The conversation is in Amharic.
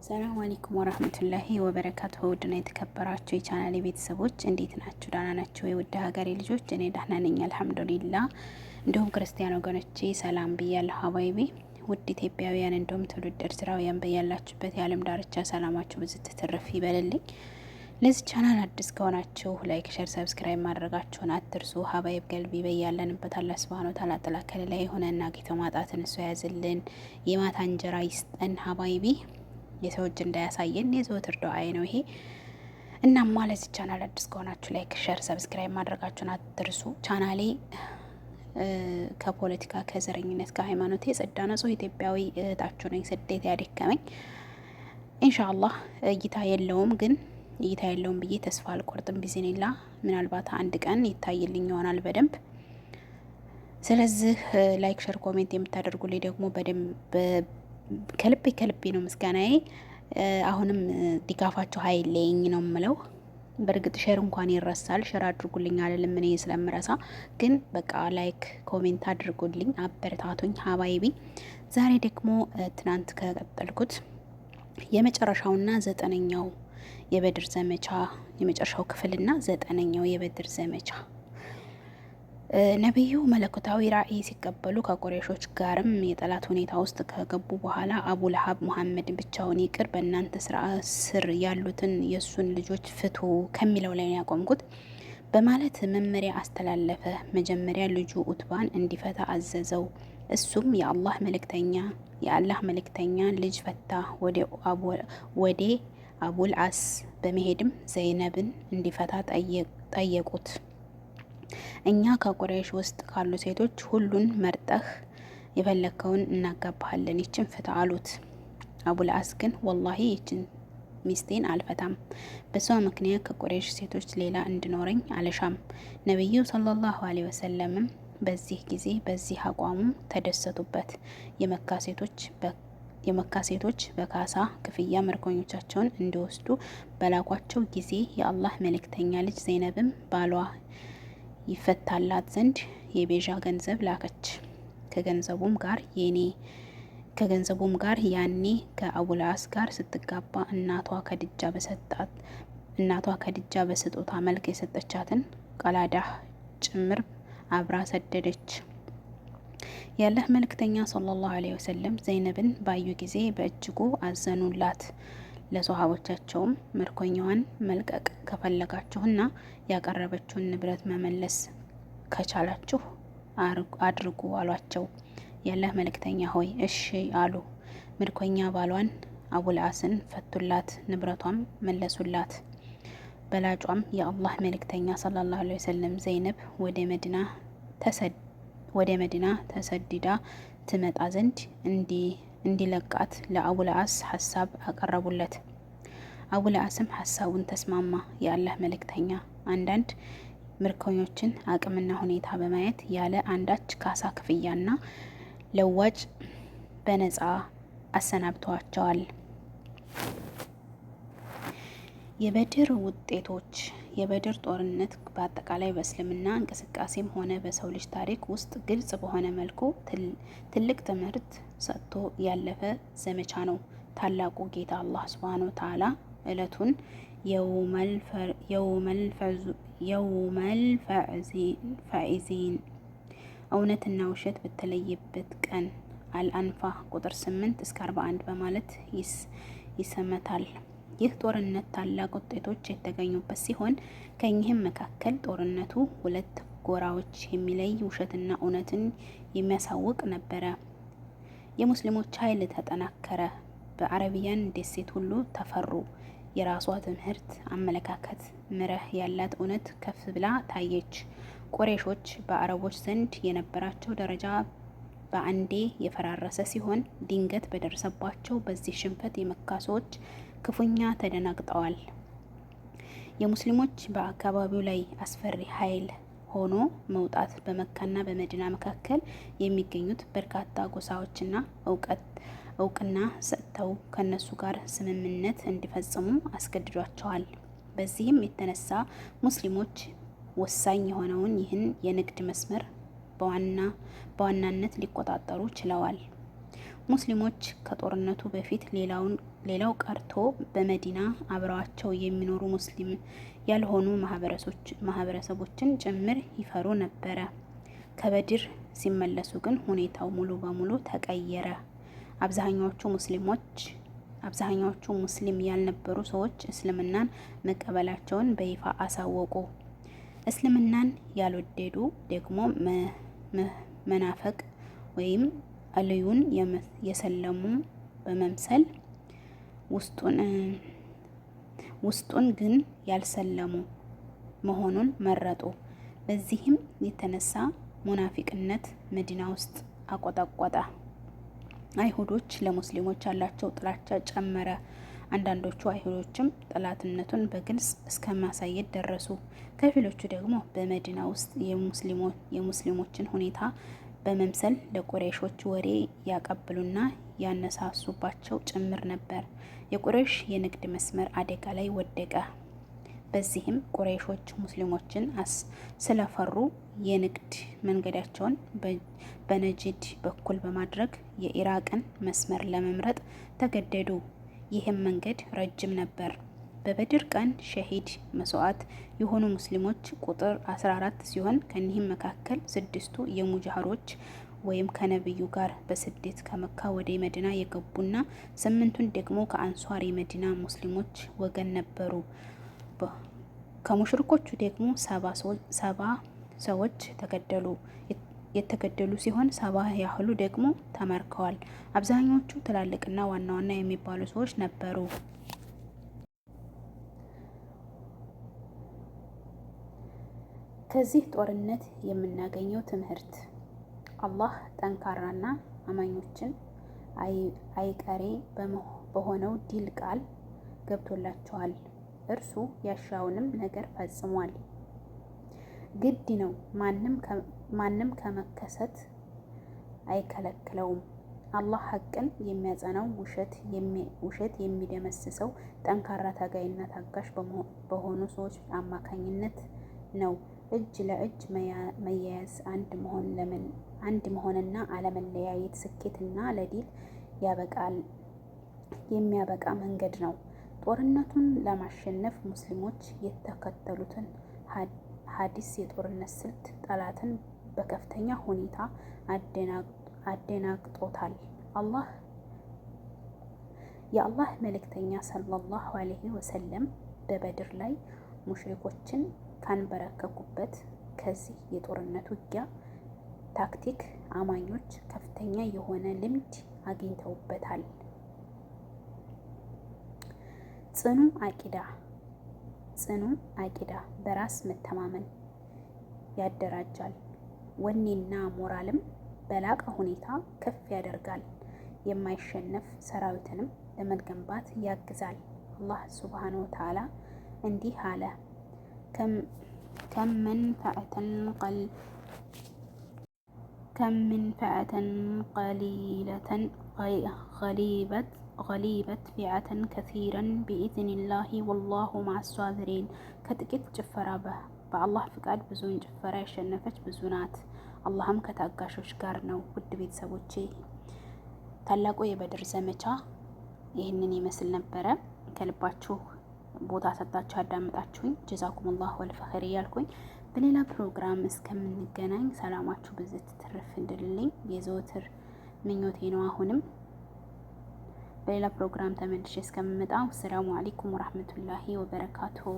ሰላም አለይኩም ወራህመቱላሂ ወበረካቱሁ። ውድና የተከበራችሁ የቻናሌ ቤተሰቦች እንዴት ናችሁ? ደህና ናችሁ? የውድ ሀገሬ ልጆች እኔ ደህና ነኝ አልሐምዱሊላህ። እንዲሁም ክርስቲያን ወገኖቼ ሰላም ብያለሁ። ሀባይቢ ውድ ኢትዮጵያውያን እንዲሁም ትውልድ ኤርትራውያን በያላችሁበት የዓለም ዳርቻ ሰላማችሁ ብዙ ትርፍ ይበልልኝ። ለዚህ ቻናል አዲስ ከሆናችሁ ላይክ፣ ሼር፣ ሰብስክራይብ ማድረጋችሁን አትርሱ። ሀባይብ ገልቢ በያለንበት አላህ ሱብሃነሁ ወተዓላ ጥላ ከለላ የሆነና ጌታ ማጣትን እሱ ያዝልን፣ የማታ እንጀራ ይስጠን። ሀባይቢ የሰው እጅ እንዳያሳየን የዘወትር ዱዓዬ ነው ይሄ። እናም ማለት ቻናል አዲስ ከሆናችሁ ላይክ፣ ሼር፣ ሰብስክራይብ ማድረጋችሁን አትርሱ። ቻናሌ ከፖለቲካ ከዘረኝነት ከሃይማኖት የጸዳ ንጹህ ኢትዮጵያዊ እህታችሁ ነኝ። ስደት ያደከመኝ ኢንሻአላህ እይታ የለውም ግን እይታ የለውም ብዬ ተስፋ አልቆርጥም። ቢዝኒላ ምናልባት አንድ ቀን ይታይልኝ ይሆናል በደንብ። ስለዚህ ላይክ ሼር ኮሜንት የምታደርጉልኝ ደግሞ በደንብ ከልቤ ነው ምስጋናዬ። አሁንም ድጋፋችሁ ሀይለኝ ነው የምለው። በእርግጥ ሼር እንኳን ይረሳል፣ ሼር አድርጉልኝ አልልም እኔ ስለምረሳ፣ ግን በቃ ላይክ ኮሜንት አድርጉልኝ፣ አበረታቱኝ ሀባይቢ። ዛሬ ደግሞ ትናንት ከቀጠልኩት የመጨረሻውና ዘጠነኛው የበድር ዘመቻ የመጨረሻው ክፍልና ዘጠነኛው የበድር ዘመቻ ነብዩ መለኮታዊ ራእይ ሲቀበሉ ከቁረይሾች ጋርም የጠላት ሁኔታ ውስጥ ከገቡ በኋላ አቡ ለሀብ ሙሐመድን ብቻውን ይቅር በእናንተ ስር ያሉትን የሱን ልጆች ፍቱ ከሚለው ላይ ያቆምኩት በማለት መመሪያ አስተላለፈ። መጀመሪያ ልጁ ኡትባን እንዲፈታ አዘዘው። እሱም የአላህ መልእክተኛ ልጅ ፈታ። ወደ አቡል አስ በመሄድም ዘይነብን እንዲፈታ ጠየቁት። እኛ ከቁረይሽ ውስጥ ካሉ ሴቶች ሁሉን መርጠህ የፈለከውን እናጋባሃለን፣ ይችን ፍታ አሉት። አቡል አስ ግን ወላሂ ይችን ሚስቴን አልፈታም፣ በሷ ምክንያት ከቁረይሽ ሴቶች ሌላ እንድኖረኝ አልሻም። ነቢዩ ሰለላሁ ዐለይሂ ወሰለምም በዚህ ጊዜ በዚህ አቋሙ ተደሰቱበት። የመካ ሴቶች በካሳ ክፍያ ምርኮኞቻቸውን እንዲወስዱ በላኳቸው ጊዜ የአላህ መልእክተኛ ልጅ ዘይነብም ባሏ ይፈታላት ዘንድ የቤዣ ገንዘብ ላከች። ከገንዘቡም ጋር ያኔ ከአቡልአስ ጋር ስትጋባ እናቷ ከድጃ በስጦታ መልክ የሰጠቻትን ቀላዳህ ጭምር አብራ ሰደደች። የአላህ መልእክተኛ ሰለላሁ ዐለይሂ ወሰለም ዘይነብን ባዩ ጊዜ በእጅጉ አዘኑላት። ለሶሃቦቻቸውም ምርኮኛዋን መልቀቅ ከፈለጋችሁና ያቀረበችውን ንብረት መመለስ ከቻላችሁ አድርጉ አሏቸው። የአላህ መልእክተኛ ሆይ እሺ አሉ። ምርኮኛ ባሏን አቡልአስን ፈቱላት፣ ንብረቷም መለሱላት። በላጯም የአላህ መልእክተኛ ሰለላሁ ዐለይሂ ወሰለም ዘይነብ ወደ መዲና ተሰድዳ ትመጣ ዘንድ እንዲለቃት ለአቡልአስ ሀሳብ አቀረቡለት። አቡልአስም ሀሳቡን ተስማማ። የአላህ መልእክተኛ አንዳንድ ምርኮኞችን አቅምና ሁኔታ በማየት ያለ አንዳች ካሳ ክፍያና ለዋጭ በነጻ አሰናብተዋቸዋል። የበድር ውጤቶች። የበድር ጦርነት በአጠቃላይ በእስልምና እንቅስቃሴም ሆነ በሰው ልጅ ታሪክ ውስጥ ግልጽ በሆነ መልኩ ትልቅ ትምህርት ሰጥቶ ያለፈ ዘመቻ ነው። ታላቁ ጌታ አላህ ሱብሃነሁ ወተዓላ እለቱን የውመል ፋኢዚን እውነትና ውሸት በተለየበት ቀን አልአንፋል ቁጥር 8 እስከ 41 በማለት ይሰመታል። ይህ ጦርነት ታላቅ ውጤቶች የተገኙበት ሲሆን ከኚህም መካከል ጦርነቱ ሁለት ጎራዎች የሚለይ ውሸትና እውነትን የሚያሳውቅ ነበረ። የሙስሊሞች ኃይል ተጠናከረ። በአረቢያን ደሴት ሁሉ ተፈሩ። የራሷ ትምህርት፣ አመለካከት፣ መርህ ያላት እውነት ከፍ ብላ ታየች። ቁረይሾች በአረቦች ዘንድ የነበራቸው ደረጃ በአንዴ የፈራረሰ ሲሆን ድንገት በደረሰባቸው በዚህ ሽንፈት የመካ ሰዎች ክፉኛ ተደናግጠዋል። የሙስሊሞች በአካባቢው ላይ አስፈሪ ኃይል ሆኖ መውጣት በመካና በመዲና መካከል የሚገኙት በርካታ ጎሳዎችና እውቅና ሰጥተው ከነሱ ጋር ስምምነት እንዲፈጽሙ አስገድዷቸዋል። በዚህም የተነሳ ሙስሊሞች ወሳኝ የሆነውን ይህን የንግድ መስመር በዋናነት ሊቆጣጠሩ ችለዋል። ሙስሊሞች ከጦርነቱ በፊት ሌላው ቀርቶ በመዲና አብረዋቸው የሚኖሩ ሙስሊም ያልሆኑ ማህበረሰቦችን ጭምር ይፈሩ ነበረ። ከበድር ሲመለሱ ግን ሁኔታው ሙሉ በሙሉ ተቀየረ። አብዛኛዎቹ ሙስሊም ያልነበሩ ሰዎች እስልምናን መቀበላቸውን በይፋ አሳወቁ። እስልምናን ያልወደዱ ደግሞ መናፈቅ ወይም አልዩን የሰለሙ በመምሰል ውስጡን ግን ያልሰለሙ መሆኑን መረጡ። በዚህም የተነሳ ሙናፊቅነት መዲና ውስጥ አቆጠቆጠ። አይሁዶች ለሙስሊሞች ያላቸው ጥላቻ ጨመረ። አንዳንዶቹ አይሁዶችም ጠላትነቱን በግልጽ እስከ ማሳየት ደረሱ። ከፊሎቹ ደግሞ በመዲና ውስጥ የሙስሊሞችን ሁኔታ በመምሰል ለቁረይሾች ወሬ ያቀብሉና ያነሳሱባቸው ጭምር ነበር። የቁረይሽ የንግድ መስመር አደጋ ላይ ወደቀ። በዚህም ቁረይሾች ሙስሊሞችን ስለፈሩ የንግድ መንገዳቸውን በነጅድ በኩል በማድረግ የኢራቅን መስመር ለመምረጥ ተገደዱ። ይህም መንገድ ረጅም ነበር። በበድር ቀን ሸሂድ መስዋዕት የሆኑ ሙስሊሞች ቁጥር 14 ሲሆን ከኒህም መካከል 6ቱ የሙጃሂሮች ወይም ከነብዩ ጋር በስደት ከመካ ወደ መዲና የገቡና 8ቱን ደግሞ ከአንሷር የመዲና ሙስሊሞች ወገን ነበሩ። ከሙሽሪኮቹ ደግሞ 70 ሰዎች የተገደሉ ሲሆን 70 ያህሉ ደግሞ ተማርከዋል። አብዛኞቹ ትላልቅና ዋና ዋና የሚባሉ ሰዎች ነበሩ። ከዚህ ጦርነት የምናገኘው ትምህርት አላህ ጠንካራና አማኞችን አይቀሬ በሆነው ዲል ቃል ገብቶላቸዋል። እርሱ ያሻውንም ነገር ፈጽሟል። ግድ ነው። ማንም ከመከሰት አይከለክለውም። አላህ ሐቅን የሚያጸናው ውሸት የሚደመስሰው ጠንካራ ታጋይና ታጋሽ በሆኑ ሰዎች አማካኝነት ነው። እጅ ለእጅ መያያዝ አንድ መሆንና አለመለያየት ስኬትና ለድል የሚያበቃ መንገድ ነው። ጦርነቱን ለማሸነፍ ሙስሊሞች የተከተሉትን ሐዲስ የጦርነት ስልት ጠላትን በከፍተኛ ሁኔታ አደናግጦታል። የአላህ መልእክተኛ ሰለላሁ ዐለይሂ ወሰለም በበድር ላይ ሙሽሪኮችን ካንበረከኩበት ከዚህ የጦርነት ውጊያ ታክቲክ አማኞች ከፍተኛ የሆነ ልምድ አግኝተውበታል። ጽኑ አቂዳ በራስ መተማመን ያደራጃል። ወኔና ሞራልም በላቀ ሁኔታ ከፍ ያደርጋል። የማይሸነፍ ሰራዊትንም ለመገንባት ያግዛል። አላህ ሱብሓነሁ ወተዓላ እንዲህ አለ፣ ከም ምን ፈአተን ቀሊለተን ገሊበት ፊዐተን ከሲረን ቢኢዝኒላሂ ወላሁ መዐሷቢሪን። ከጥቂት ጭፈራ በአላህ ፍቃድ ብዙውን ጭፈራ ያሸነፈች ብዙ ናት። አላህም ከታጋሾች ጋር ነው። ውድ ቤተሰቦቼ ታላቁ የበድር ዘመቻ ይህንን ይመስል ነበረ። ከልባችሁ ቦታ ሰጣችሁ ያዳምጣችሁኝ ጀዛኩሙላህ ወልፈ ኸይር እያልኩኝ በሌላ ፕሮግራም እስከምንገናኝ ሰላማችሁ ብዝት ትርፍ እንድልልኝ የዘወትር ምኞቴ ነው። አሁንም በሌላ ፕሮግራም ተመልሼ እስከምመጣ ሰላሙ አለይኩም ወራህመቱላሂ ወበረካቱሁ።